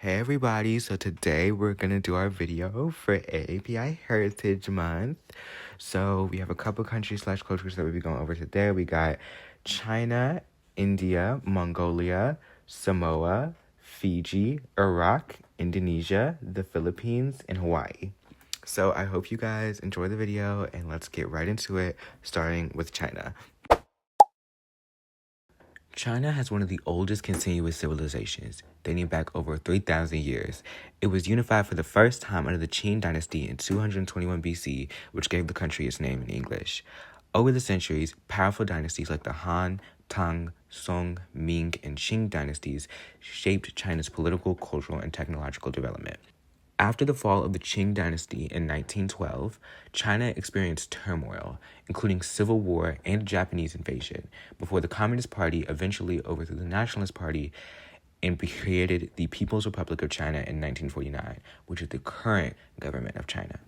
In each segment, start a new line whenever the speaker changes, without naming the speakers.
Hey everybody, so today we're gonna do our video for AAPI Heritage Month. So we have a couple countries slash cultures that we'll be going over today. We got China, India, Mongolia, Samoa, Fiji, Iraq, Indonesia, the Philippines, and Hawaii. So I hope you guys enjoy the video and let's get right into it, starting with China. China has one of the oldest continuous civilizations, dating back over 3,000 years. It was unified for the first time under the Qing dynasty in 221 BC, which gave the country its name in English. Over the centuries, powerful dynasties like the Han, Tang, Song, Ming, and Qing dynasties shaped China's political, cultural, and technological development. After the fall of the Qing dynasty in 1912, China experienced turmoil, including civil war and Japanese invasion, before the Communist Party eventually overthrew the Nationalist Party and created the People's Republic of China in 1949, which is the current government of China.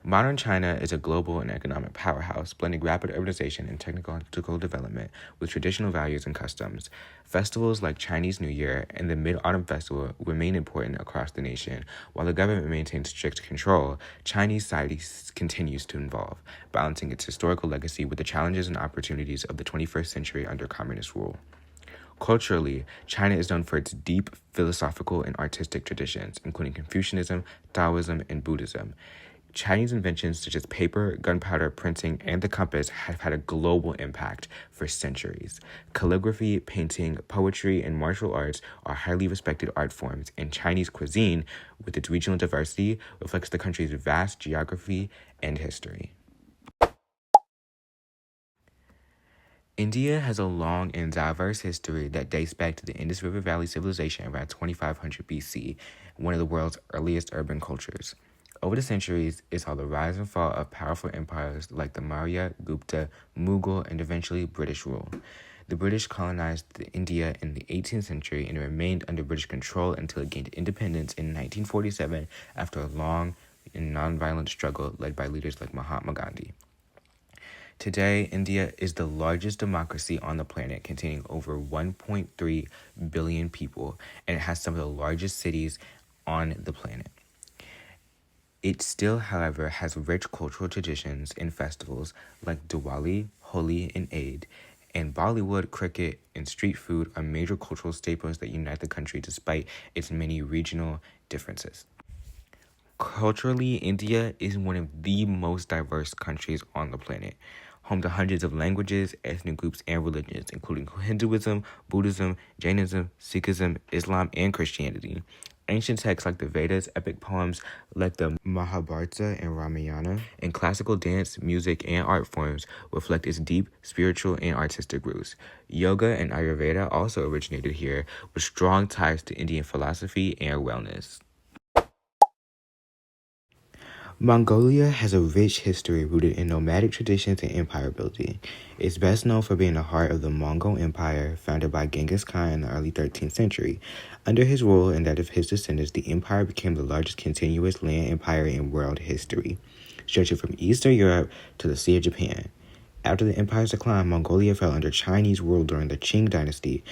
Modern China is a global and economic powerhouse, blending rapid urbanization and technological development with traditional values and customs. Festivals like Chinese New Year and the Mid-Autumn Festival remain important across the nation. While the government maintains strict control, Chinese society continues to evolve, balancing its historical legacy with the challenges and opportunities of the 21st century under communist rule. Culturally, China is known for its deep philosophical and artistic traditions, including Confucianism, Taoism, and Buddhism. Chinese inventions such as paper, gunpowder, printing, and the compass have had a global impact for centuries. Calligraphy, painting, poetry, and martial arts are highly respected art forms, and Chinese cuisine, with its regional diversity, reflects the country's vast geography and history. India has a long and diverse history that dates back to the Indus River Valley civilization around 2500 BC, one of the world's earliest urban cultures. Over the centuries, it saw the rise and fall of powerful empires like the Maurya, Gupta, Mughal, and eventually British rule. The British colonized India in the 18th century and remained under British control until it gained independence in 1947 after a long and nonviolent struggle led by leaders like Mahatma Gandhi. Today, India is the largest democracy on the planet, containing over 1.3 billion people, and it has some of the largest cities on the planet. It still, however, has rich cultural traditions and festivals like Diwali, Holi, and Eid, and Bollywood, cricket, and street food are major cultural staples that unite the country despite its many regional differences. Culturally, India is one of the most diverse countries on the planet, home to hundreds of languages, ethnic groups, and religions, including Hinduism, Buddhism, Jainism, Sikhism, Islam, and Christianity. Ancient texts like the Vedas, epic poems like the Mahabharata and Ramayana, and classical dance, music, and art forms reflect its deep spiritual and artistic roots. Yoga and Ayurveda also originated here, with strong ties to Indian philosophy and wellness. Mongolia has a rich history rooted in nomadic traditions and empire building. It's best known for being the heart of the Mongol Empire, founded by Genghis Khan in the early 13th century. Under his rule and that of his descendants, the empire became the largest continuous land empire in world history, stretching from Eastern Europe to the Sea of Japan. After the empire's decline, Mongolia fell under Chinese rule during the Qing dynasty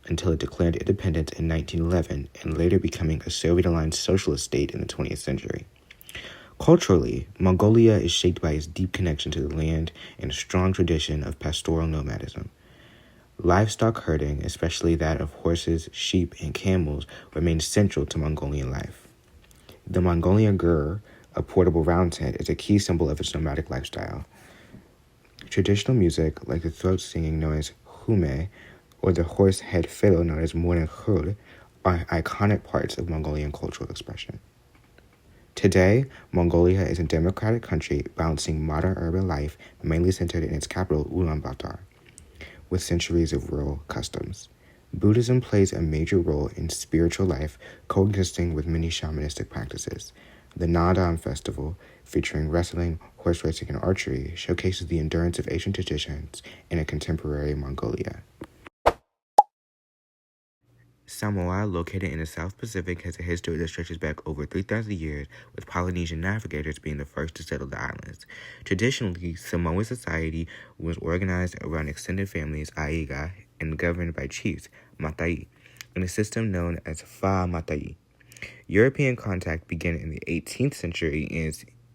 until it declared independence in 1911 and later becoming a Soviet-aligned socialist state in the 20th century. Culturally, Mongolia is shaped by its deep connection to the land and a strong tradition of pastoral nomadism. Livestock herding, especially that of horses, sheep, and camels, remains central to Mongolian life. The Mongolian gur, a portable round tent, is a key symbol of its nomadic lifestyle. Traditional music, like the throat singing known as hume, or the horse head fiddle known as morenkhul, are iconic parts of Mongolian cultural expression. Today, Mongolia is a democratic country balancing modern urban life, mainly centered in its capital, Ulaanbaatar, with centuries of rural customs. Buddhism plays a major role in spiritual life, coexisting with many shamanistic practices. The Naadam Festival, featuring wrestling, horse racing, and archery, showcases the endurance of ancient traditions in a contemporary Mongolia. Samoa, located in the South Pacific, has a history that stretches back over 3,000 years, with Polynesian navigators being the first to settle the islands. Traditionally, Samoan society was organized around extended families, aiga, and governed by chiefs, matai, in a system known as fa matai. European contact began in the 18th century, and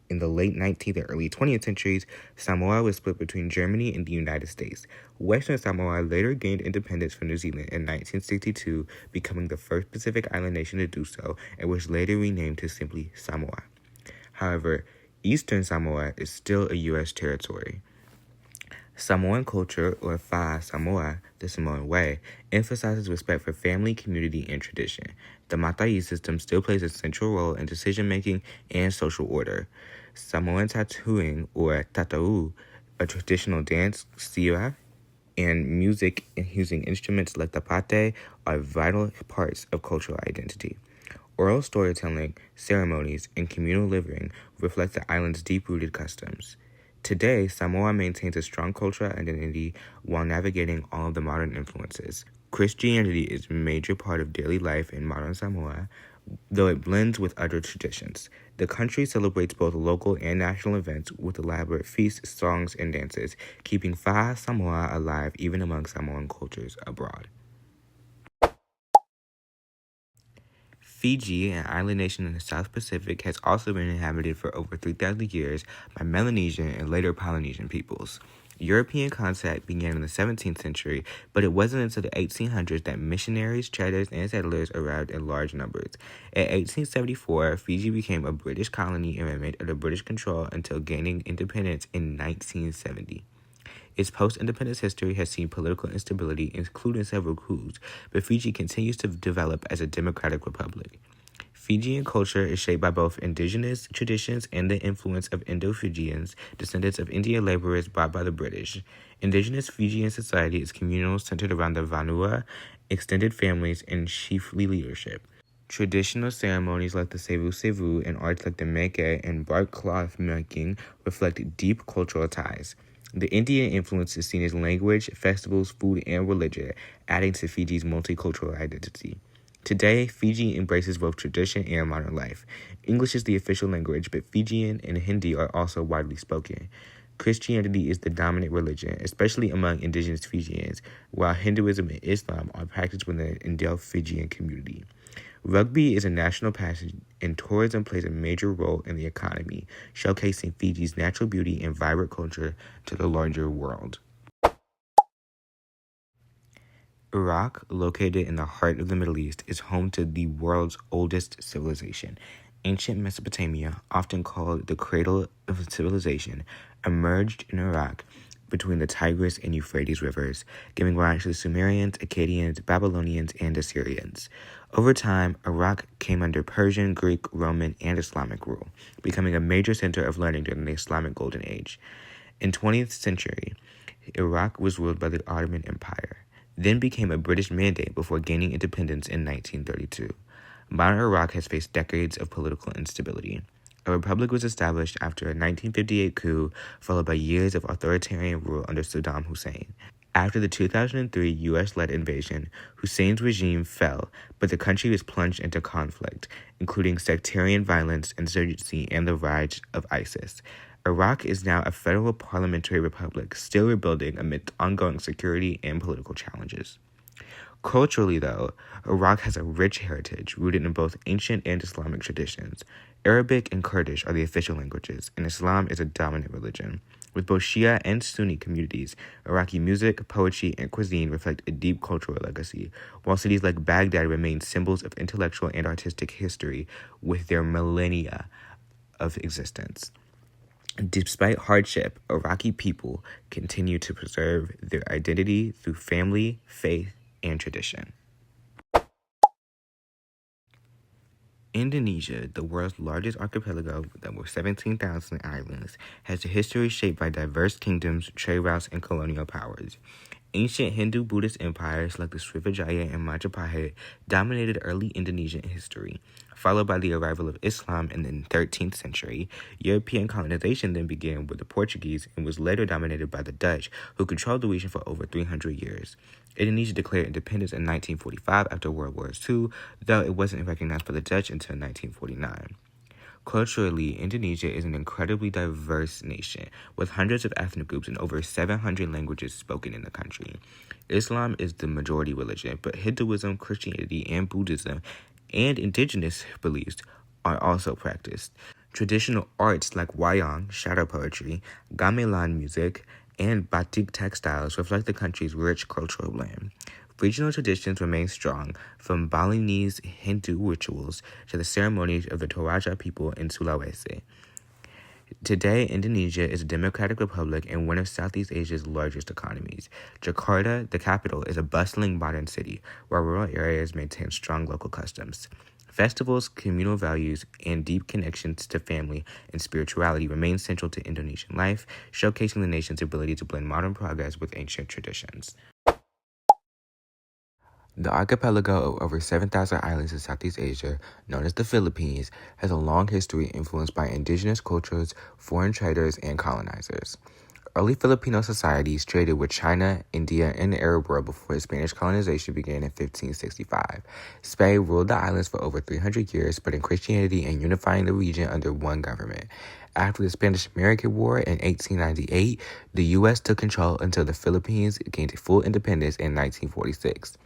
in the late 19th and early 20th centuries, Samoa was split between Germany and the United States. Western Samoa later gained independence from New Zealand in 1962, becoming the first Pacific Island nation to do so, and was later renamed to simply Samoa. However, Eastern Samoa is still a U.S. territory. Samoan culture, or Fa'a Samoa, the Samoan way, emphasizes respect for family, community, and tradition. The Matai system still plays a central role in decision-making and social order. Samoan tattooing, or tatau, a traditional dance, siwa, and music using instruments like the pate are vital parts of cultural identity. Oral storytelling, ceremonies, and communal living reflect the island's deep-rooted customs. Today, Samoa maintains a strong cultural identity while navigating all of the modern influences. Christianity is a major part of daily life in modern Samoa, though it blends with other traditions. The country celebrates both local and national events with elaborate feasts, songs, and dances, keeping Fa'a Samoa alive even among Samoan cultures abroad. Fiji, an island nation in the South Pacific, has also been inhabited for over 3,000 years by Melanesian and later Polynesian peoples. European contact began in the 17th century, but it wasn't until the 1800s that missionaries, traders, and settlers arrived in large numbers. In 1874, Fiji became a British colony and remained under British control until gaining independence in 1970. Its post-independence history has seen political instability, including several coups, but Fiji continues to develop as a democratic republic. Fijian culture is shaped by both indigenous traditions and the influence of Indo-Fijians, descendants of Indian laborers brought by the British. Indigenous Fijian society is communal, centered around the vanua, extended families, and chiefly leadership. Traditional ceremonies like the sevu-sevu and arts like the meke and bark cloth making reflect deep cultural ties. The Indian influence is seen as language, festivals, food, and religion, adding to Fiji's multicultural identity. Today, Fiji embraces both tradition and modern life. English is the official language, but Fijian and Hindi are also widely spoken. Christianity is the dominant religion, especially among indigenous Fijians, while Hinduism and Islam are practiced within the Indo-Fijian community. Rugby is a national passion, and tourism plays a major role in the economy, showcasing Fiji's natural beauty and vibrant culture to the larger world. Iraq, located in the heart of the Middle East, is home to the world's oldest civilization. Ancient Mesopotamia, often called the cradle of civilization, emerged in Iraq between the Tigris and Euphrates rivers, giving rise to the Sumerians, Akkadians, Babylonians, and Assyrians. Over time, Iraq came under Persian, Greek, Roman, and Islamic rule, becoming a major center of learning during the Islamic Golden Age. In the 20th century, Iraq was ruled by the Ottoman Empire, then became a British mandate before gaining independence in 1932. Modern Iraq has faced decades of political instability. A republic was established after a 1958 coup, followed by years of authoritarian rule under Saddam Hussein. After the 2003 U.S.-led invasion, Hussein's regime fell, but the country was plunged into conflict, including sectarian violence, insurgency, and the rise of ISIS. Iraq is now a federal parliamentary republic, still rebuilding amid ongoing security and political challenges. Culturally, though, Iraq has a rich heritage rooted in both ancient and Islamic traditions. Arabic and Kurdish are the official languages, and Islam is a dominant religion. With both Shia and Sunni communities, Iraqi music, poetry, and cuisine reflect a deep cultural legacy, while cities like Baghdad remain symbols of intellectual and artistic history with their millennia of existence. Despite hardship, Iraqi people continue to preserve their identity through family, faith, and tradition. Indonesia, the world's largest archipelago with over 17,000 islands, has a history shaped by diverse kingdoms, trade routes, and colonial powers. Ancient Hindu-Buddhist empires like the Srivijaya and Majapahit dominated early Indonesian history. Followed by the arrival of Islam in the 13th century, European colonization then began with the Portuguese and was later dominated by the Dutch, who controlled the region for over 300 years. Indonesia declared independence in 1945 after World War II, though it wasn't recognized by the Dutch until 1949. Culturally, Indonesia is an incredibly diverse nation, with hundreds of ethnic groups and over 700 languages spoken in the country. Islam is the majority religion, but Hinduism, Christianity, and Buddhism and indigenous beliefs are also practiced. Traditional arts like wayang, shadow poetry, gamelan music, and batik textiles reflect the country's rich cultural blend. Regional traditions remain strong, from Balinese Hindu rituals to the ceremonies of the Toraja people in Sulawesi. Today, Indonesia is a democratic republic and one of Southeast Asia's largest economies. Jakarta, the capital, is a bustling modern city where rural areas maintain strong local customs. Festivals, communal values, and deep connections to family and spirituality remain central to Indonesian life, showcasing the nation's ability to blend modern progress with ancient traditions. The archipelago of over 7,000 islands in Southeast Asia, known as the Philippines, has a long history influenced by indigenous cultures, foreign traders, and colonizers. Early Filipino societies traded with China, India, and the Arab world before Spanish colonization began in 1565. Spain ruled the islands for over 300 years, spreading Christianity and unifying the region under one government. After the Spanish-American War in 1898, the U.S. took control until the Philippines gained full independence in 1946.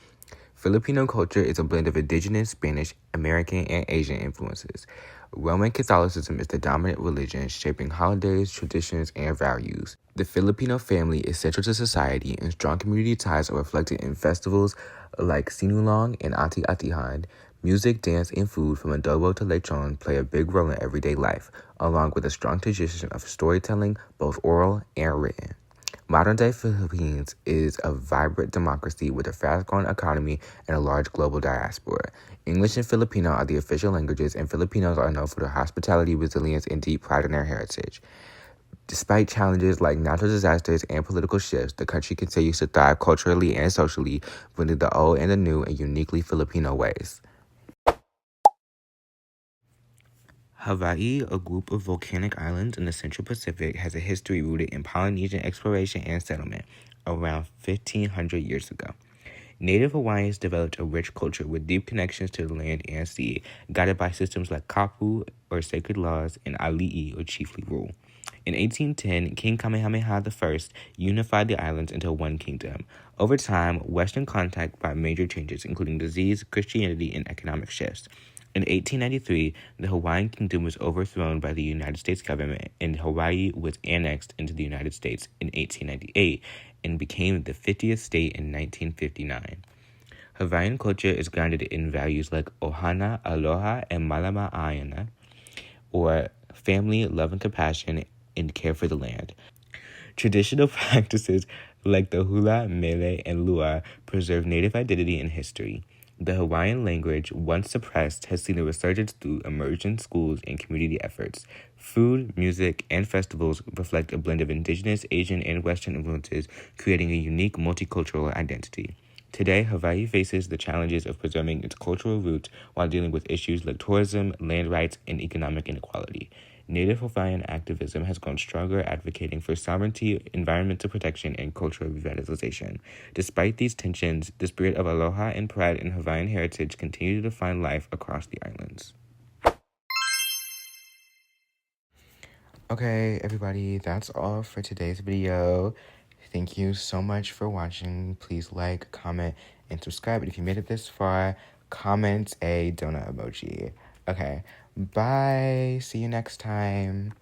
Filipino culture is a blend of indigenous, Spanish, American, and Asian influences. Roman Catholicism is the dominant religion, shaping holidays, traditions, and values. The Filipino family is central to society, and strong community ties are reflected in festivals like Sinulog and Ati-Atihan. Music, dance, and food from adobo to lechon play a big role in everyday life, along with a strong tradition of storytelling, both oral and written. Modern-day Philippines is a vibrant democracy with a fast-growing economy and a large global diaspora. English and Filipino are the official languages, and Filipinos are known for their hospitality, resilience, and deep pride in their heritage. Despite challenges like natural disasters and political shifts, the country continues to thrive culturally and socially, blending the old and the new in uniquely Filipino ways. Hawaii, a group of volcanic islands in the Central Pacific, has a history rooted in Polynesian exploration and settlement around 1,500 years ago. Native Hawaiians developed a rich culture with deep connections to the land and sea, guided by systems like kapu, or sacred laws, and ali'i, or chiefly rule. In 1810, King Kamehameha I unified the islands into one kingdom. Over time, Western contact brought major changes, including disease, Christianity, and economic shifts. In 1893, the Hawaiian kingdom was overthrown by the United States government, and Hawaii was annexed into the United States in 1898 and became the 50th state in 1959. Hawaiian culture is grounded in values like ohana, aloha, and malama aina, or family, love, and compassion, and care for the land. Traditional practices like the hula, mele, and lua preserve native identity and history. The Hawaiian language, once suppressed, has seen a resurgence through immersion schools and community efforts. Food, music, and festivals reflect a blend of indigenous, Asian, and Western influences, creating a unique multicultural identity. Today, Hawaii faces the challenges of preserving its cultural roots while dealing with issues like tourism, land rights, and economic inequality. Native Hawaiian activism has grown stronger, advocating for sovereignty, environmental protection, and cultural revitalization. Despite these tensions, the spirit of aloha and pride in Hawaiian heritage continue to define life across the islands. Okay, everybody, that's all for today's video. Thank you so much for watching. Please like, comment, and subscribe. And if you made it this far, comment a donut emoji. Okay, bye. See you next time.